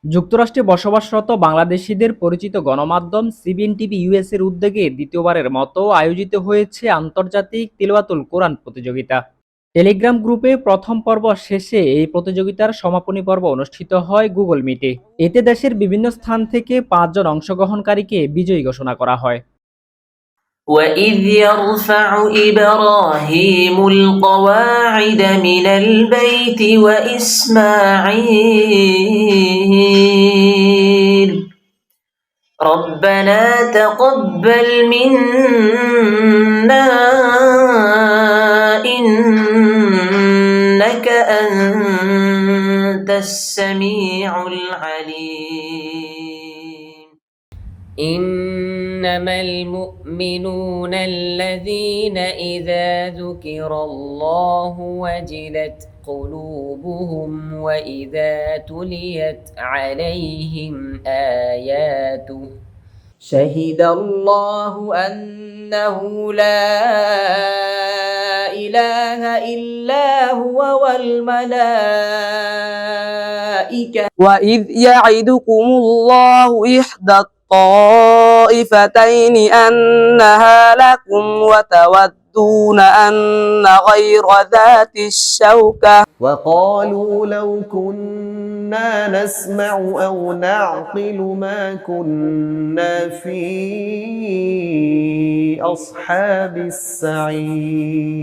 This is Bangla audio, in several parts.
যুক্তরাষ্ট্রে বসবাসরত বাংলাদেশিদের পরিচিত গণমাধ্যম সিবিএন টিভি ইউএস এর উদ্যোগে দ্বিতীয়বারের মতো আয়োজিত হয়েছে আন্তর্জাতিক তিলাওয়াতুল কোরআন প্রতিযোগিতা। টেলিগ্রাম গ্রুপে প্রথম পর্ব শেষে এই প্রতিযোগিতার সমাপনী পর্ব অনুষ্ঠিত হয় গুগল মিটে। এতে দেশের বিভিন্ন স্থান থেকে 5 জন অংশগ্রহণকারীকে বিজয়ী ঘোষণা করা হয়। وَإِذْ يَرْفَعُ إِبْرَاهِيمُ الْقَوَاعِدَ مِنَ الْبَيْتِ وَإِسْمَاعِيلُ رَبَّنَا تَقَبَّلْ مِنَّا إِنَّكَ أَنْتَ السَّمِيعُ الْعَلِيمُ إنما المؤمنون الذين إذا ذكر الله وجلت قلوبهم وإذا تليت عليهم آياته شهد الله أنه لا إله إلا هو والملائكة وإذ يعدكم الله إحدى الطائفتين أنها لكم وتودون أن غير ذات الشوكة وقالوا لو كنا نسمع أو نعقل ما كنا في أصحاب السعير।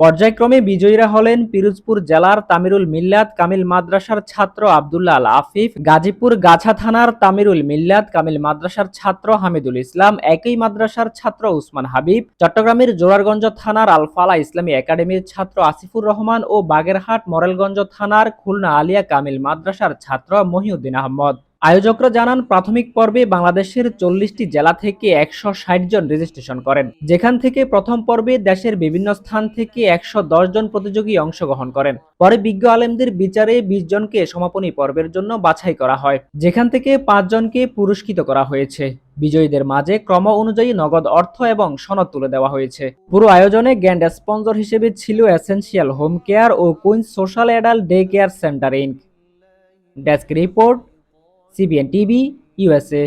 পর্যায়ক্রমে বিজয়ীরা হলেন পিরোজপুর জেলার তামিরুল মিল্লাত কামিল মাদ্রাসার ছাত্র আব্দুল্লাহ আল আফিফ, গাজীপুর গাছা থানার তামিরুল মিল্লাত কামিল মাদ্রাসার ছাত্র হামিদুল ইসলাম, একই মাদ্রাসার ছাত্র উসমান হাবিব, চট্টগ্রামের জোরারগঞ্জ থানার আল ফালাহ ইসলামী একাডেমির ছাত্র আসিফুর রহমান ও বাগেরহাট মরেলগঞ্জ থানার খুলনা আলিয়া কামিল মাদ্রাসার ছাত্র মহিউদ্দিন আহমদ। আয়োজকরা জানান, প্রাথমিক পর্বে বাংলাদেশের 40টি জেলা থেকে 160 জন রেজিস্ট্রেশন করেন, যেখান থেকে প্রথম পর্বে দেশের বিভিন্ন স্থান থেকে 110 জন প্রতিযোগী অংশগ্রহণ করেন। পরে বিজ্ঞ আলেমদের বিচারে 20 জনকে সমাপনী পর্বের জন্য বাছাই করা হয়, যেখান থেকে 5 জনকে পুরস্কৃত করা হয়েছে। বিজয়ীদের মাঝে ক্রম অনুযায়ী নগদ অর্থ এবং সনদ তুলে দেওয়া হয়েছে। পুরো আয়োজনে গ্র্যান্ড স্পন্সর হিসেবে ছিল এসেনশিয়াল হোম কেয়ার ও Queens social adult day care center Inc. Desk report, CBN TV, USA।